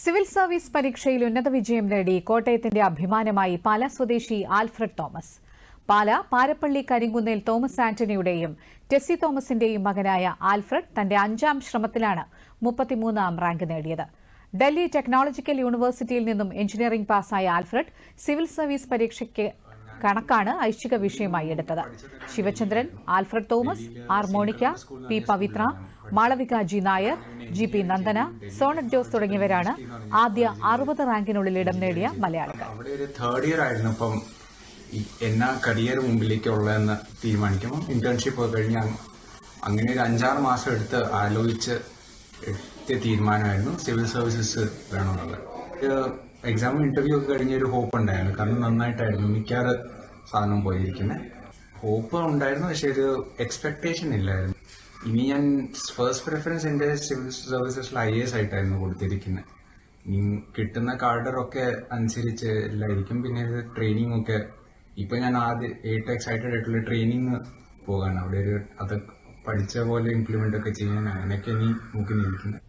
Civil service പരീക്ഷയിൽ ഉന്നത വിജയം നേടി കോട്ടയത്തിന്റെ അഭിമാനമായി പാല സ്വദേശി ആൽഫ്രഡ് തോമസ്. പാല പാരപ്പള്ളി കരിങ്കുന്നേൽ തോമസ് ആന്റണിയുടെയും ടെസ്സി തോമസിന്റെയും മകനായ ആൽഫ്രഡ് തന്റെ 5ാം ശ്രമത്തിലാണ് 33ാം റാങ്ക് നേടിയത്. ഡൽഹി ടെക്നോളജിക്കൽ യൂണിവേഴ്സിറ്റിയിൽ നിന്നും എഞ്ചിനീയറിംഗ് പാസായ ആൽഫ്രഡ് സിവിൽ സർവീസ് പരീക്ഷയ്ക്ക് കണക്കാണ് ഐച്ഛിക വിഷയമായി എടുത്തത്. Sivachandran, Alfred Thomas, R Monica, P Pavithra, Malavika G Nair, G P Nandana, Sonet Jose തുടങ്ങിയവരാണ് ആദ്യ 60 റാങ്കിനുള്ളിൽ ഇടം നേടിയ മലയാളികൾ. അവിടെ ഒരു തേർഡ് ഇയർ ആയിരുന്നു. അപ്പം എന്നാ കരിയർ മുമ്പിലേക്കുള്ളതെന്ന് തീരുമാനിക്കുമ്പോൾ ഇന്റേൺഷിപ്പ് കഴിഞ്ഞ് അങ്ങനെ ഒരു 5-6 മാസം എടുത്ത് ആലോചിച്ച് എടുത്ത തീരുമാനമായിരുന്നു സിവിൽ സർവീസസ് വേണമെന്നുള്ളത്. എക്സാം ഇന്റർവ്യൂ ഒക്കെ കഴിഞ്ഞൊരു ഹോപ്പ് ഉണ്ടായിരുന്നു, കാരണം നന്നായിട്ടായിരുന്നു മിക്കാറ് സാധനം പോയിരിക്കുന്നത്. ഹോപ്പ് ഉണ്ടായിരുന്നു, പക്ഷെ ഒരു എക്സ്പെക്ടേഷൻ ഇല്ലായിരുന്നു. ഇനി ഞാൻ ഫസ്റ്റ് പ്രിഫറൻസ് എൻ്റെ സിവിൽ സർവീസസിൽ IAS ആയിട്ടായിരുന്നു കൊടുത്തിരിക്കുന്നത്. ഇനി കിട്ടുന്ന കാർഡറൊക്കെ അനുസരിച്ച് എല്ലായിരിക്കും. പിന്നെ ഒരു ട്രെയിനിങ് ഒക്കെ ഇപ്പൊ ഞാൻ ആദ്യം എക്സൈറ്റഡ് ആയിട്ടുള്ള ട്രെയിനിങ് പോകാൻ അവിടെ അത് പഠിച്ച പോലെ ഇംപ്ലിമെന്റ് ഒക്കെ ചെയ്യാൻ അങ്ങനെയൊക്കെ ഇനി നോക്കി നിൽക്കുന്നത്.